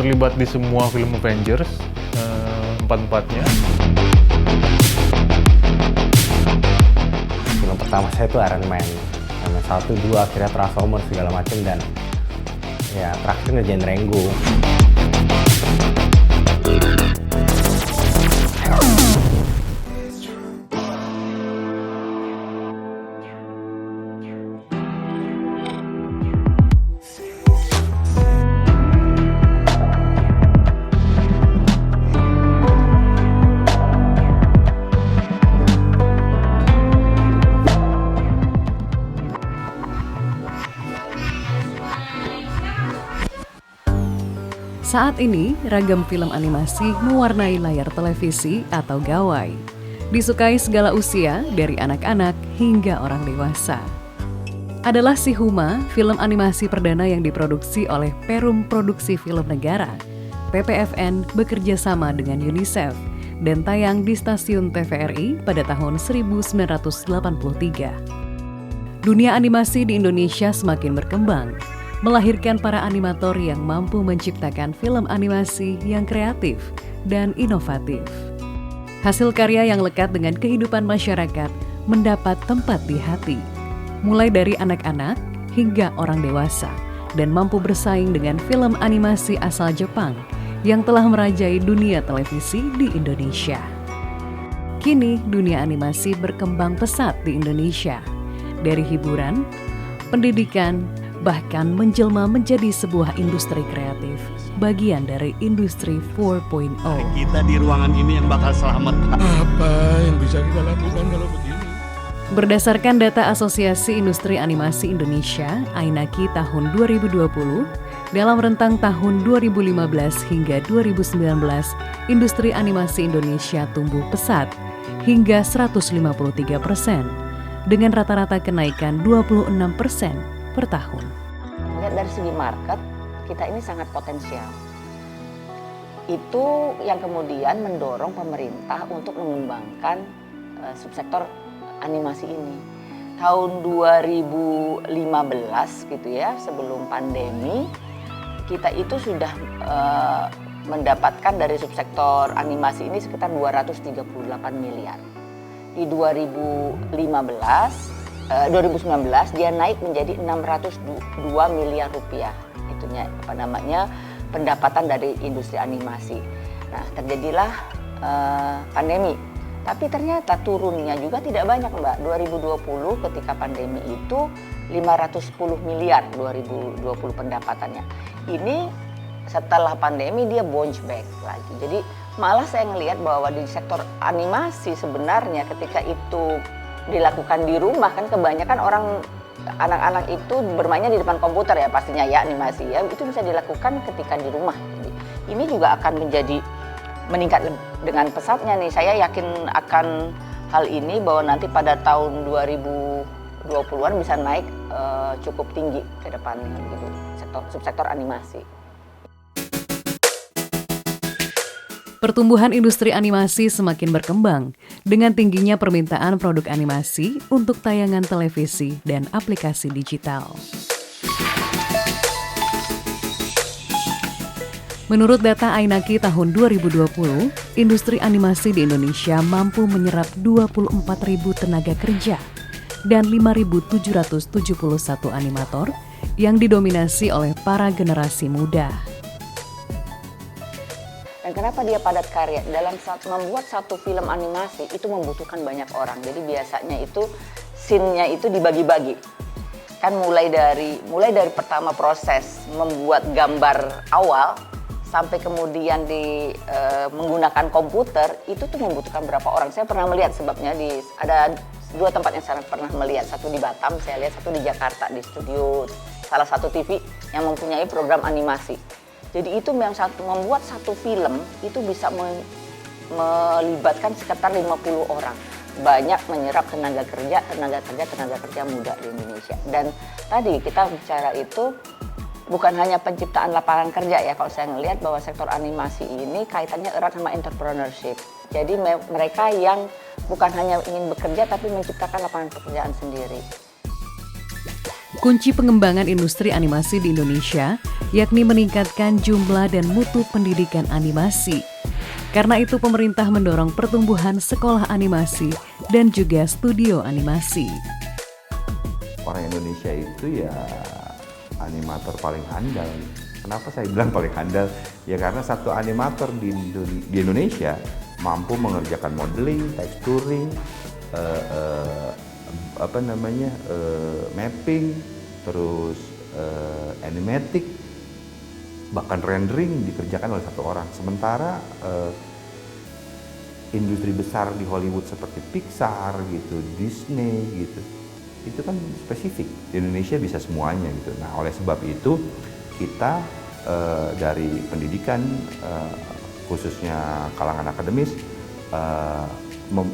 terlibat di semua film Avengers, empat-empatnya. Film pertama saya itu Iron Man. Iron Man 1, 2, akhirnya Transformers segala macam, dan ya terakhir ngerjain Rango. Saat ini, ragam film animasi mewarnai layar televisi atau gawai. Disukai segala usia, dari anak-anak hingga orang dewasa. Adalah Si Huma, film animasi perdana yang diproduksi oleh Perum Produksi Film Negara. PPFN bekerja sama dengan UNICEF dan tayang di stasiun TVRI pada tahun 1983. Dunia animasi di Indonesia semakin berkembang, melahirkan para animator yang mampu menciptakan film animasi yang kreatif dan inovatif. Hasil karya yang lekat dengan kehidupan masyarakat mendapat tempat di hati, mulai dari anak-anak hingga orang dewasa, dan mampu bersaing dengan film animasi asal Jepang yang telah merajai dunia televisi di Indonesia. Kini, dunia animasi berkembang pesat di Indonesia, dari hiburan, pendidikan, bahkan menjelma menjadi sebuah industri kreatif, bagian dari industri 4.0. Kita di ruangan ini yang bakal selamat. Apa yang bisa kita lakukan kalau begini? Berdasarkan data Asosiasi Industri Animasi Indonesia, AINAKI tahun 2020, dalam rentang tahun 2015 hingga 2019, industri animasi Indonesia tumbuh pesat hingga 153%, dengan rata-rata kenaikan 26% per tahun. Lihat dari segi market, kita ini sangat potensial. Itu yang kemudian mendorong pemerintah untuk mengembangkan subsektor animasi ini. Tahun 2015 gitu ya, sebelum pandemi, kita itu sudah mendapatkan dari subsektor animasi ini sekitar 238 miliar. Di 2019 dia naik menjadi 602 miliar rupiah. Itunya pendapatan dari industri animasi. Nah, terjadilah pandemi. Tapi ternyata turunnya juga tidak banyak, Mbak. 2020 ketika pandemi itu 510 miliar 2020 pendapatannya. Ini setelah pandemi dia bounce back lagi. Jadi malah saya ngelihat bahwa di sektor animasi sebenarnya ketika itu dilakukan di rumah, kan kebanyakan orang anak-anak itu bermainnya di depan komputer ya pastinya ya, animasi ya itu bisa dilakukan ketika di rumah. Jadi ini juga akan menjadi meningkat dengan pesatnya nih. Saya yakin akan hal ini bahwa nanti pada tahun 2020-an bisa naik cukup tinggi ke depannya gitu, subsektor animasi. Pertumbuhan industri animasi semakin berkembang dengan tingginya permintaan produk animasi untuk tayangan televisi dan aplikasi digital. Menurut data AINAKI tahun 2020, industri animasi di Indonesia mampu menyerap 24.000 tenaga kerja dan 5.771 animator yang didominasi oleh para generasi muda. Dan kenapa dia padat karya? Dalam membuat satu film animasi itu membutuhkan banyak orang. Jadi biasanya itu scene-nya itu dibagi-bagi. Kan mulai dari pertama proses membuat gambar awal sampai kemudian menggunakan komputer itu tuh membutuhkan berapa orang. Saya pernah melihat sebabnya ada dua tempat yang saya pernah melihat. Satu di Batam, saya lihat satu di Jakarta di studio salah satu TV yang mempunyai program animasi. Jadi itu membuat satu film itu bisa melibatkan sekitar 50 orang. Banyak menyerap tenaga kerja muda di Indonesia. Dan tadi kita bicara itu bukan hanya penciptaan lapangan kerja ya. Kalau saya ngelihat bahwa sektor animasi ini kaitannya erat sama entrepreneurship. Jadi mereka yang bukan hanya ingin bekerja tapi menciptakan lapangan pekerjaan sendiri. Kunci pengembangan industri animasi di Indonesia yakni meningkatkan jumlah dan mutu pendidikan animasi. Karena itu pemerintah mendorong pertumbuhan sekolah animasi dan juga studio animasi. Orang Indonesia itu ya animator paling handal. Kenapa saya bilang paling handal? Ya karena satu animator di Indonesia mampu mengerjakan modeling, texturing, mapping, terus animatic, bahkan rendering dikerjakan oleh satu orang. Sementara industri besar di Hollywood seperti Pixar gitu, Disney gitu, itu kan spesifik. Di Indonesia bisa semuanya gitu. Nah, oleh sebab itu kita dari pendidikan khususnya kalangan akademis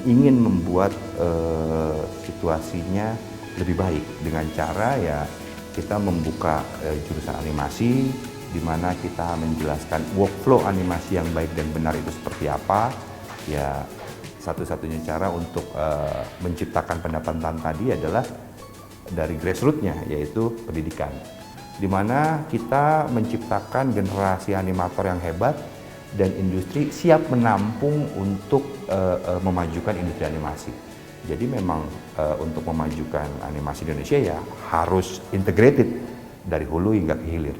ingin membuat situasinya lebih baik dengan cara ya kita membuka jurusan animasi di mana kita menjelaskan workflow animasi yang baik dan benar itu seperti apa. Ya satu-satunya cara untuk menciptakan pendapatan tadi adalah dari grassroots-nya, yaitu pendidikan. Di mana kita menciptakan generasi animator yang hebat dan industri siap menampung untuk memajukan industri animasi. Jadi memang untuk memajukan animasi di Indonesia ya harus integrated dari hulu hingga ke hilir.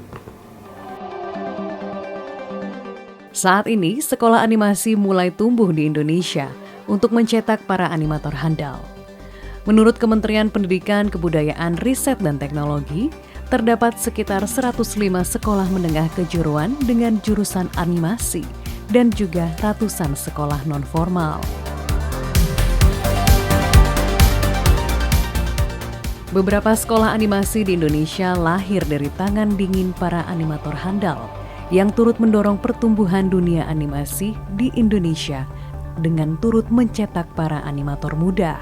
Saat ini, sekolah animasi mulai tumbuh di Indonesia untuk mencetak para animator handal. Menurut Kementerian Pendidikan, Kebudayaan, Riset, dan Teknologi, terdapat sekitar 105 sekolah menengah kejuruan dengan jurusan animasi dan juga ratusan sekolah non-formal. Beberapa sekolah animasi di Indonesia lahir dari tangan dingin para animator handal yang turut mendorong pertumbuhan dunia animasi di Indonesia dengan turut mencetak para animator muda.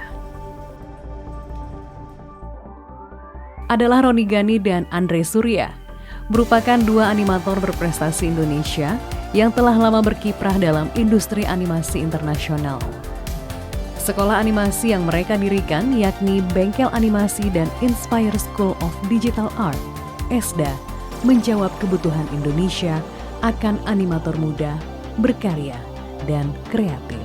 Adalah Roni Ghani dan Andre Surya, merupakan dua animator berprestasi Indonesia yang telah lama berkiprah dalam industri animasi internasional. Sekolah animasi yang mereka dirikan yakni Bengkel Animasi dan Inspire School of Digital Art, ESDA, menjawab kebutuhan Indonesia akan animator muda, berkarya, dan kreatif.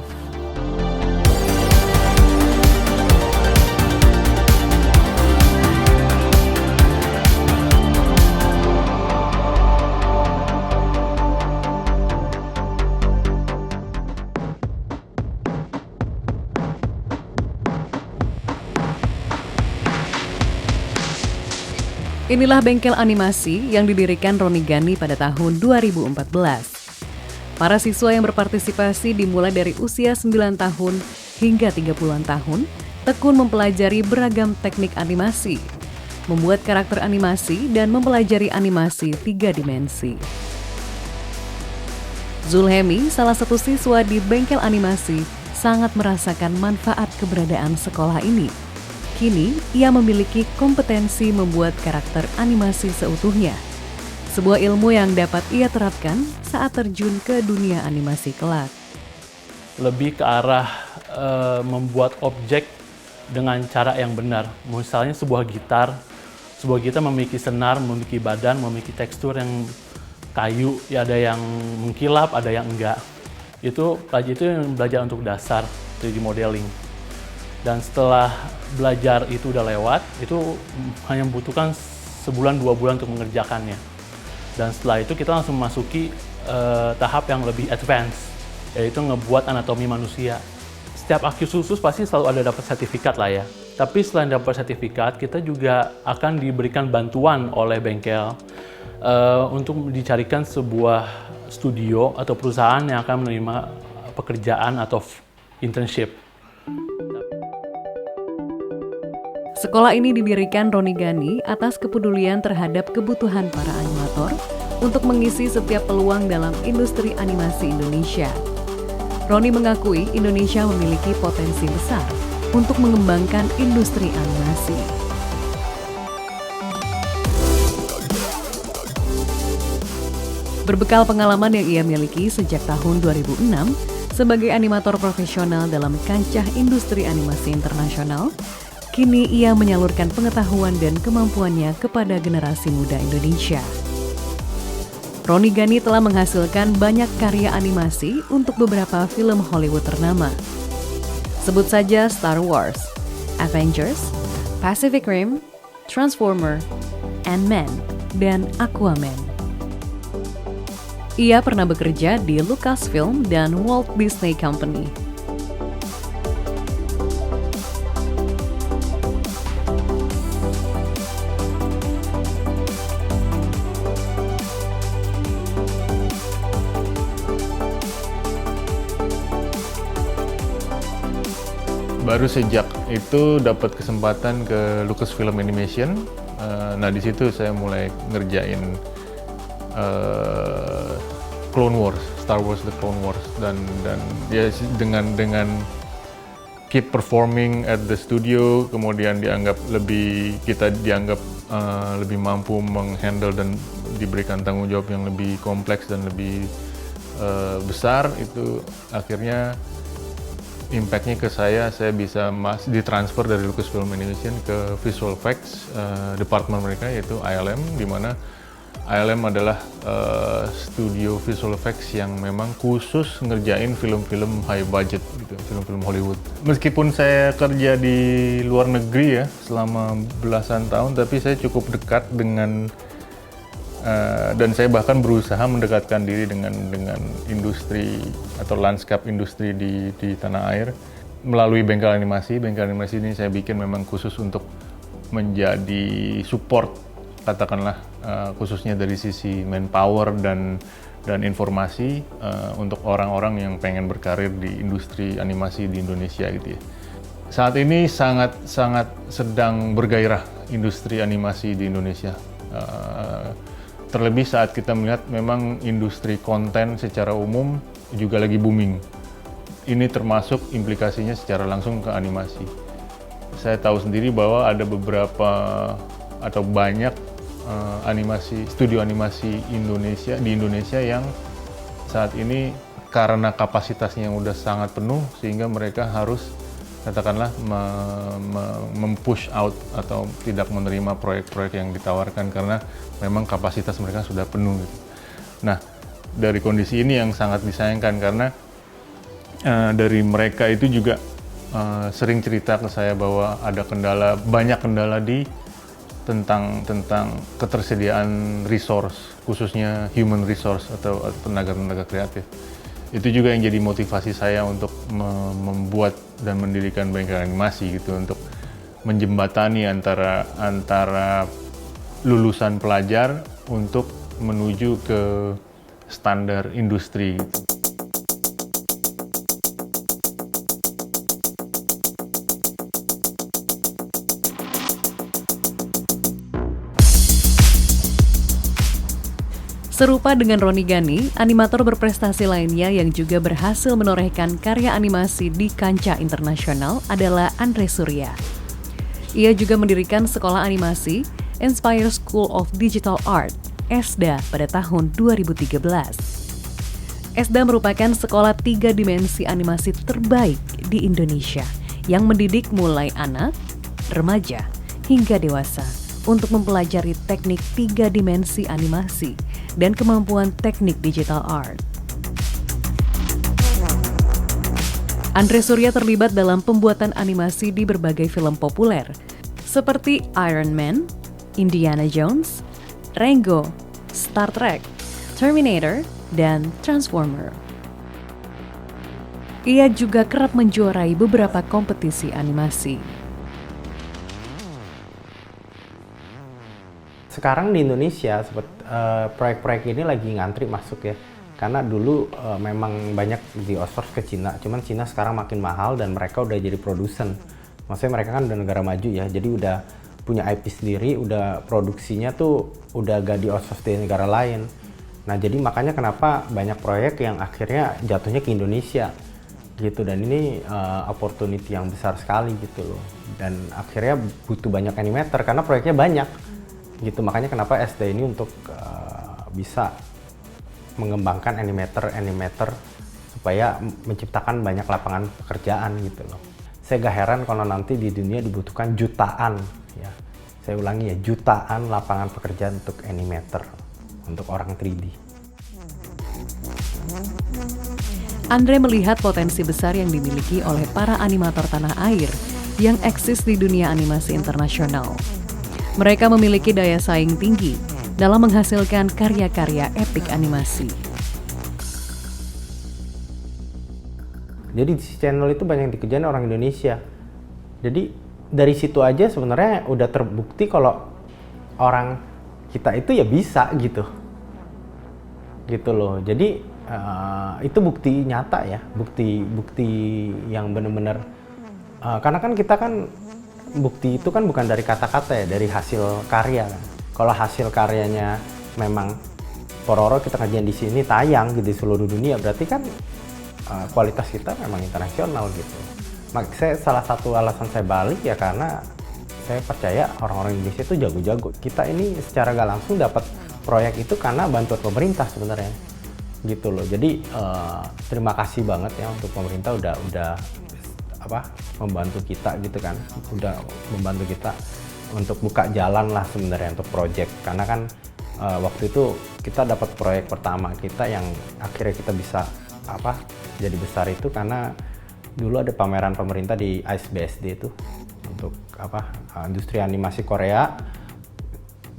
Inilah bengkel animasi yang didirikan Roni Ghani pada tahun 2014. Para siswa yang berpartisipasi dimulai dari usia 9 tahun hingga 30-an tahun, tekun mempelajari beragam teknik animasi, membuat karakter animasi dan mempelajari animasi 3 dimensi. Zulhemi, salah satu siswa di bengkel animasi, sangat merasakan manfaat keberadaan sekolah ini. Kini, ia memiliki kompetensi membuat karakter animasi seutuhnya. Sebuah ilmu yang dapat ia terapkan saat terjun ke dunia animasi kelak. Lebih ke arah membuat objek dengan cara yang benar. Misalnya sebuah gitar memiliki senar, memiliki badan, memiliki tekstur yang kayu, ya ada yang mengkilap, ada yang enggak. Itu yang belajar untuk dasar 3D modeling. Dan setelah belajar itu udah lewat, itu hanya membutuhkan sebulan 2 bulan untuk mengerjakannya. Dan setelah itu kita langsung memasuki tahap yang lebih advance, yaitu ngebuat anatomi manusia. Setiap Aquus Usus pasti selalu ada dapat sertifikat lah ya. Tapi selain dapat sertifikat, kita juga akan diberikan bantuan oleh bengkel untuk dicarikan sebuah studio atau perusahaan yang akan menerima pekerjaan atau internship. Sekolah ini didirikan Roni Ghani atas kepedulian terhadap kebutuhan para animator untuk mengisi setiap peluang dalam industri animasi Indonesia. Roni mengakui Indonesia memiliki potensi besar untuk mengembangkan industri animasi. Berbekal pengalaman yang ia miliki sejak tahun 2006 sebagai animator profesional dalam kancah industri animasi internasional, kini ia menyalurkan pengetahuan dan kemampuannya kepada generasi muda Indonesia. Roni Ghani telah menghasilkan banyak karya animasi untuk beberapa film Hollywood ternama. Sebut saja Star Wars, Avengers, Pacific Rim, Transformer, Ant-Man, dan Aquaman. Ia pernah bekerja di Lucasfilm dan Walt Disney Company. Baru sejak itu dapat kesempatan ke Lucasfilm Animation. Nah di situ saya mulai ngerjain Clone Wars, Star Wars The Clone Wars, dan ya dengan keep performing at the studio, kemudian kita dianggap lebih mampu menghandle dan diberikan tanggung jawab yang lebih kompleks dan lebih besar. Itu akhirnya impact-nya ke saya bisa ditransfer dari Lucasfilm Animation ke Visual Effects department mereka, yaitu ILM, di mana ILM adalah studio visual effects yang memang khusus ngerjain film-film high budget gitu, film-film Hollywood. Meskipun saya kerja di luar negeri ya selama belasan tahun, tapi saya cukup dekat dengan dan saya bahkan berusaha mendekatkan diri dengan industri atau landscape industri di tanah air melalui bengkel animasi. Bengkel animasi ini saya bikin memang khusus untuk menjadi support, katakanlah khususnya dari sisi manpower dan informasi untuk orang-orang yang pengen berkarir di industri animasi di Indonesia gitu ya. Saat ini sangat sedang bergairah industri animasi di Indonesia. Terlebih saat kita melihat memang industri konten secara umum juga lagi booming. Ini termasuk implikasinya secara langsung ke animasi. Saya tahu sendiri bahwa ada beberapa atau banyak studio animasi di Indonesia yang saat ini karena kapasitasnya yang udah sangat penuh sehingga mereka harus katakanlah mempush out atau tidak menerima proyek-proyek yang ditawarkan karena memang kapasitas mereka sudah penuh gitu. Nah, dari kondisi ini yang sangat disayangkan karena dari mereka itu juga sering cerita ke saya bahwa ada banyak kendala tentang ketersediaan resource, khususnya human resource atau tenaga kreatif. Itu juga yang jadi motivasi saya untuk membuat dan mendirikan bengkel animasi gitu, untuk menjembatani antara lulusan pelajar untuk menuju ke standar industri gitu. Serupa dengan Roni Ghani, animator berprestasi lainnya yang juga berhasil menorehkan karya animasi di kancah internasional adalah Andre Surya. Ia juga mendirikan sekolah animasi Inspire School of Digital Art, ESDA, pada tahun 2013. ESDA merupakan sekolah 3 dimensi animasi terbaik di Indonesia yang mendidik mulai anak, remaja, hingga dewasa untuk mempelajari teknik 3 dimensi animasi dan kemampuan teknik digital art. Andre Surya terlibat dalam pembuatan animasi di berbagai film populer, seperti Iron Man, Indiana Jones, Rango, Star Trek, Terminator, dan Transformer. Ia juga kerap menjuarai beberapa kompetisi animasi. Sekarang di Indonesia proyek-proyek ini lagi ngantri masuk ya, karena dulu memang banyak di outsource ke Cina, cuman Cina sekarang makin mahal dan mereka udah jadi produsen. Maksudnya mereka kan udah negara maju ya, jadi udah punya IP sendiri, udah produksinya tuh udah gak di outsource di negara lain. Nah jadi makanya kenapa banyak proyek yang akhirnya jatuhnya ke Indonesia gitu, dan ini opportunity yang besar sekali gitu loh, dan akhirnya butuh banyak animator karena proyeknya banyak gitu. Makanya kenapa SD ini untuk bisa mengembangkan animator supaya menciptakan banyak lapangan pekerjaan gitu loh. saya gak heran kalau nanti di dunia dibutuhkan jutaan, ya. Saya ulangi ya, jutaan lapangan pekerjaan untuk animator, untuk orang 3D. Andre melihat potensi besar yang dimiliki oleh para animator tanah air yang eksis di dunia animasi internasional. Mereka memiliki daya saing tinggi dalam menghasilkan karya-karya epik animasi. Jadi di channel itu banyak yang dikerjain orang Indonesia. Jadi dari situ aja sebenarnya udah terbukti kalau orang kita itu ya bisa gitu loh. Jadi itu bukti nyata ya, bukti yang benar-benar karena kan kita kan bukti itu kan bukan dari kata-kata ya, dari hasil karya kan. Kalau hasil karyanya memang Pororo kita kajian di sini tayang gitu di seluruh dunia, berarti kan kualitas kita memang internasional gitu. Saya salah satu alasan saya balik ya karena saya percaya orang-orang Indonesia itu jago-jago. Kita ini secara gak langsung dapat proyek itu karena bantuan pemerintah sebenarnya, gitu loh. Jadi terima kasih banget ya untuk pemerintah udah membantu kita gitu kan, udah membantu kita untuk buka jalan lah sebenarnya untuk proyek. Karena kan waktu itu kita dapat proyek pertama kita yang akhirnya kita bisa jadi besar itu karena dulu ada pameran pemerintah di ISBSD itu untuk industri animasi Korea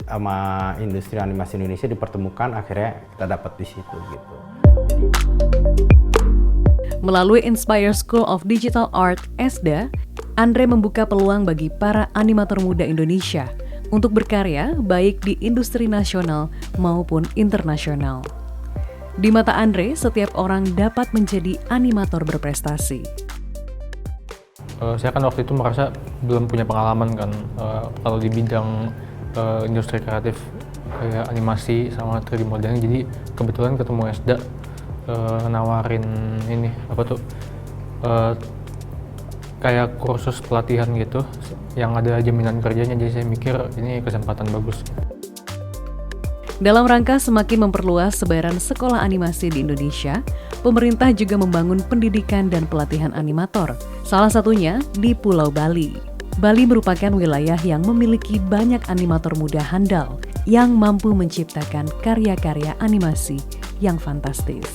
sama industri animasi Indonesia dipertemukan, akhirnya kita dapat di situ gitu. Melalui Inspire School of Digital Art (ESDA), Andre membuka peluang bagi para animator muda Indonesia untuk berkarya baik di industri nasional maupun internasional. Di mata Andre, setiap orang dapat menjadi animator berprestasi. Saya kan waktu itu merasa belum punya pengalaman kan kalau di bidang industri kreatif kayak animasi sama 3D modeling. Jadi kebetulan ketemu ESDA nawarin ini kayak kursus pelatihan gitu yang ada jaminan kerjanya. Jadi saya mikir ini kesempatan bagus. Dalam rangka semakin memperluas sebaran sekolah animasi di Indonesia, pemerintah juga membangun pendidikan dan pelatihan animator, salah satunya di Pulau Bali. Bali merupakan wilayah yang memiliki banyak animator muda handal yang mampu menciptakan karya-karya animasi yang fantastis.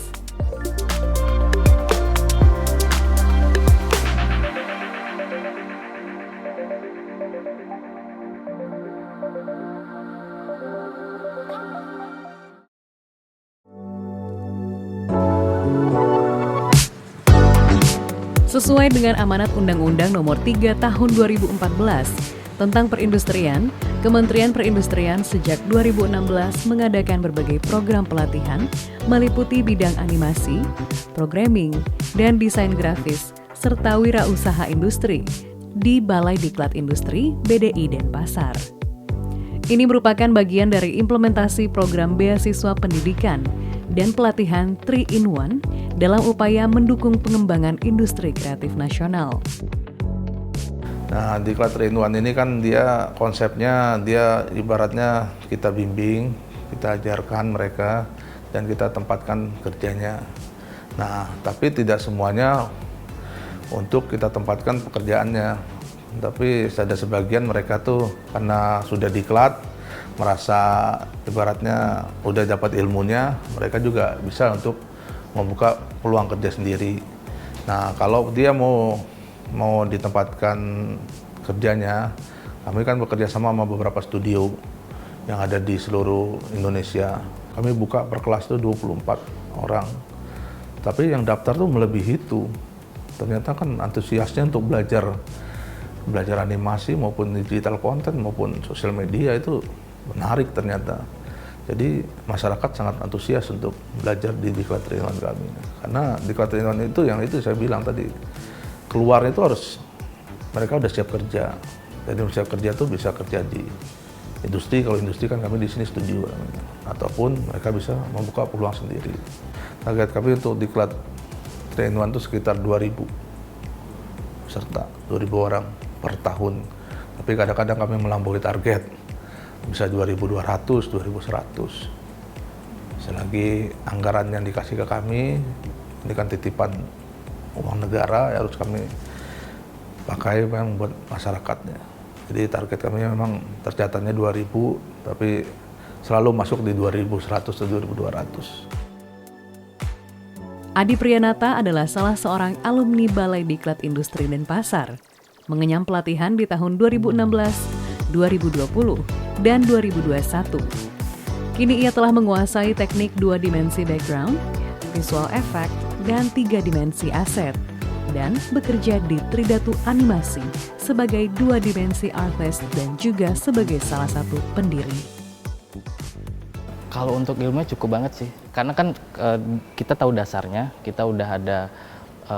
Sesuai dengan amanat Undang-Undang Nomor 3 Tahun 2014 tentang perindustrian, Kementerian Perindustrian sejak 2016 mengadakan berbagai program pelatihan meliputi bidang animasi, programming, dan desain grafis, serta wirausaha industri di Balai Diklat Industri, BDI Denpasar. Ini merupakan bagian dari implementasi program beasiswa pendidikan dan pelatihan 3-in-1 dalam upaya mendukung pengembangan industri kreatif nasional. Nah, Diklat 3-in-1 ini kan dia konsepnya, dia ibaratnya kita bimbing, kita ajarkan mereka, dan kita tempatkan kerjanya. Nah, tapi tidak semuanya untuk kita tempatkan pekerjaannya. Tapi ada sebagian mereka tuh karena sudah diklat, merasa ibaratnya udah dapat ilmunya, mereka juga bisa untuk membuka peluang kerja sendiri. Nah, kalau dia mau ditempatkan kerjanya, kami kan bekerja sama beberapa studio yang ada di seluruh Indonesia. Kami buka per kelas tuh 24 orang. Tapi yang daftar tuh melebihi itu. Ternyata kan antusiasnya untuk belajar animasi maupun digital content maupun sosial media itu menarik ternyata. Jadi masyarakat sangat antusias untuk belajar di Diklat 3-in-1 kami. Karena Diklat 3-in-1 itu yang itu saya bilang tadi, keluarnya itu harus mereka udah siap kerja. Jadi siap kerja tuh bisa kerja di industri, kalau industri kan kami di sini studio namanya. Ataupun mereka bisa membuka peluang sendiri. Target kami untuk Diklat 3-in-1 itu sekitar 2.000 peserta, 2.000 orang per tahun. Tapi kadang-kadang kami melampaui target. Bisa 2.200, 2.100. Selagi anggaran yang dikasih ke kami, ini kan titipan uang negara, harus kami pakai memang buat masyarakatnya. Jadi target kami memang tercatatnya 2.000, tapi selalu masuk di 2.100 atau 2.200. Adi Priyanata adalah salah seorang alumni Balai Diklat Industri dan Pasar. Mengenyam pelatihan di tahun 2016, 2020, dan 2021. Kini ia telah menguasai teknik 2 dimensi background, visual effect, dan 3 dimensi aset, dan bekerja di Tridatu Animasi sebagai 2 dimensi artist dan juga sebagai salah satu pendiri. Kalau untuk ilmunya cukup banget sih, karena kan kita tahu dasarnya, kita udah ada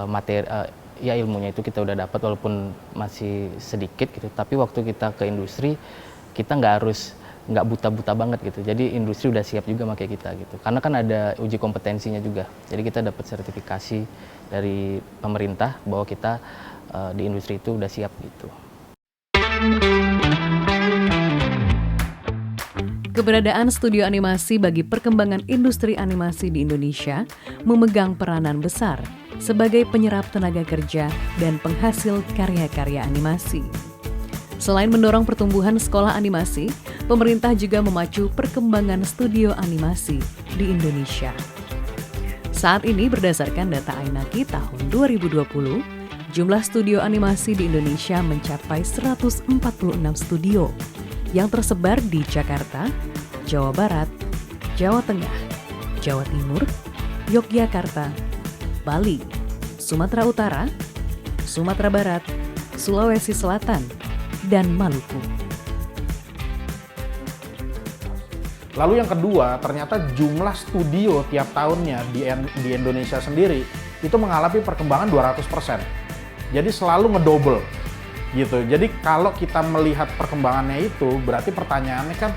materi, ya ilmunya itu kita udah dapat walaupun masih sedikit gitu, tapi waktu kita ke industri, kita nggak buta-buta banget gitu. Jadi industri udah siap juga pakai kita gitu. Karena kan ada uji kompetensinya juga. Jadi kita dapat sertifikasi dari pemerintah bahwa kita di industri itu udah siap gitu. Keberadaan studio animasi bagi perkembangan industri animasi di Indonesia memegang peranan besar sebagai penyerap tenaga kerja dan penghasil karya-karya animasi. Selain mendorong pertumbuhan sekolah animasi, pemerintah juga memacu perkembangan studio animasi di Indonesia. Saat ini berdasarkan data Ainaki tahun 2020, jumlah studio animasi di Indonesia mencapai 146 studio yang tersebar di Jakarta, Jawa Barat, Jawa Tengah, Jawa Timur, Yogyakarta, Bali, Sumatera Utara, Sumatera Barat, Sulawesi Selatan, dan Maluku. Lalu yang kedua, ternyata jumlah studio tiap tahunnya di Indonesia sendiri itu mengalami perkembangan 200%. Jadi selalu ngedouble gitu. Jadi kalau kita melihat perkembangannya itu, berarti pertanyaannya kan,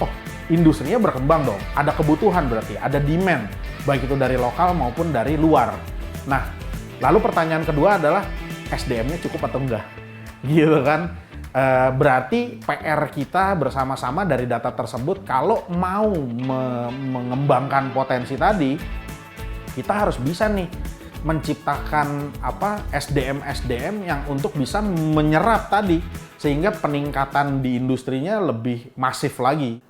oh industrinya berkembang dong. Ada kebutuhan berarti, ada demand, baik itu dari lokal maupun dari luar. Nah, lalu pertanyaan kedua adalah SDM-nya cukup atau enggak? Gitu kan? Berarti PR kita bersama-sama dari data tersebut, kalau mau mengembangkan potensi tadi, kita harus bisa nih menciptakan SDM yang untuk bisa menyerap tadi, sehingga peningkatan di industrinya lebih masif lagi.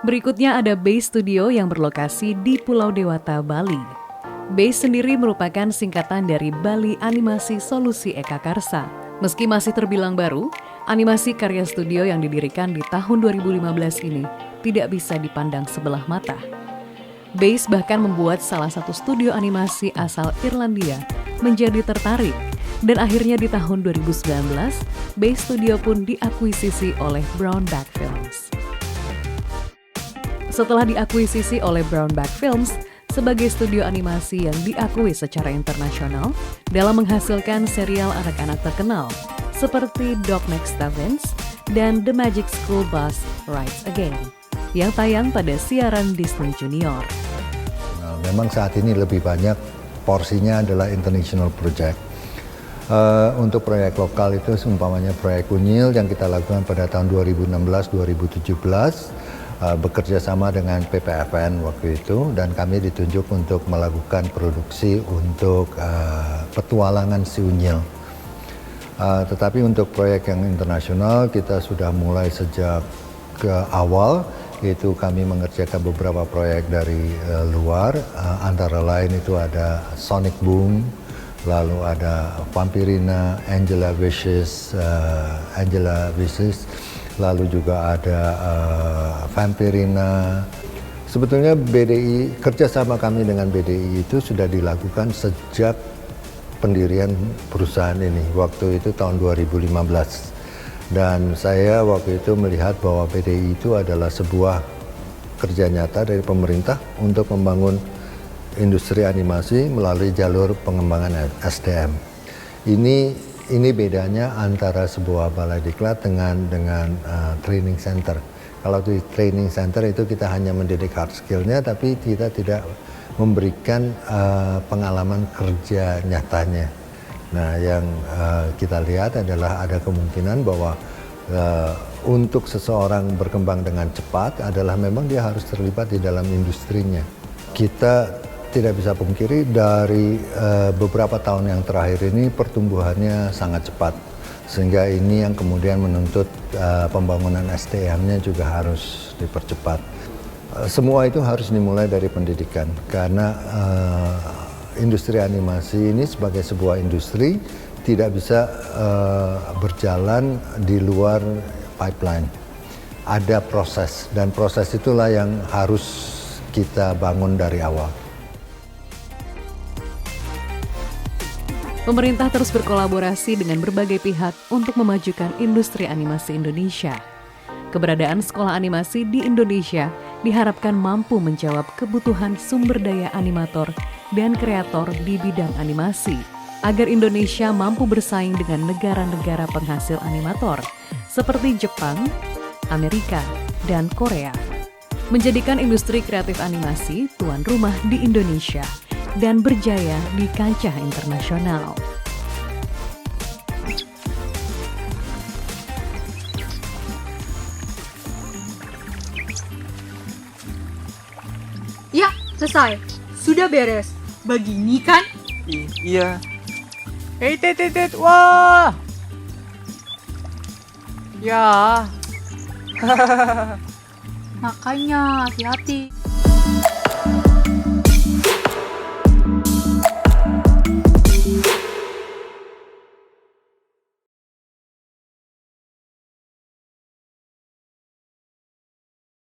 Berikutnya ada Base Studio yang berlokasi di Pulau Dewata, Bali. Base sendiri merupakan singkatan dari Bali Animasi Solusi Eka Karsa. Meski masih terbilang baru, animasi karya studio yang didirikan di tahun 2015 ini tidak bisa dipandang sebelah mata. Base bahkan membuat salah satu studio animasi asal Irlandia menjadi tertarik, dan akhirnya di tahun 2019, Base Studio pun diakuisisi oleh Brownback Films. Setelah diakuisisi oleh Brownback Films, sebagai studio animasi yang diakui secara internasional dalam menghasilkan serial anak-anak terkenal seperti Dog Next Door dan The Magic School Bus Rides Again yang tayang pada siaran Disney Junior. Memang saat ini lebih banyak porsinya adalah international project. Untuk proyek lokal itu seumpamanya proyek Unyil yang kita lakukan pada tahun 2016-2017, bekerja sama dengan PPFN waktu itu, dan kami ditunjuk untuk melakukan produksi untuk petualangan si Unyil. Tetapi untuk proyek yang internasional kita sudah mulai sejak awal, yaitu kami mengerjakan beberapa proyek dari luar, antara lain itu ada Sonic Boom, lalu ada Vampirina, Angela Wishes, lalu juga ada Vampirina. Sebetulnya BDI, kerjasama kami dengan BDI itu sudah dilakukan sejak pendirian perusahaan ini, waktu itu tahun 2015. Dan saya waktu itu melihat bahwa BDI itu adalah sebuah kerja nyata dari pemerintah untuk membangun industri animasi melalui jalur pengembangan SDM. Ini bedanya antara sebuah balai diklat dengan training center. Kalau di training center itu kita hanya mendidik hard skill-nya, tapi kita tidak memberikan pengalaman kerja nyatanya. Nah, yang kita lihat adalah ada kemungkinan bahwa untuk seseorang berkembang dengan cepat adalah memang dia harus terlibat di dalam industrinya. Kita tidak bisa pungkiri dari beberapa tahun yang terakhir ini pertumbuhannya sangat cepat. Sehingga ini yang kemudian menuntut pembangunan SDM-nya juga harus dipercepat. Semua itu harus dimulai dari pendidikan karena industri animasi ini sebagai sebuah industri tidak bisa berjalan di luar pipeline. Ada proses dan proses itulah yang harus kita bangun dari awal. Pemerintah terus berkolaborasi dengan berbagai pihak untuk memajukan industri animasi Indonesia. Keberadaan sekolah animasi di Indonesia diharapkan mampu menjawab kebutuhan sumber daya animator dan kreator di bidang animasi, agar Indonesia mampu bersaing dengan negara-negara penghasil animator seperti Jepang, Amerika, dan Korea. Menjadikan industri kreatif animasi tuan rumah di Indonesia dan berjaya di kancah internasional. Ya, selesai. Sudah beres. Begini kan? Iya. Hei, wah. Ya. Makanya hati-hati.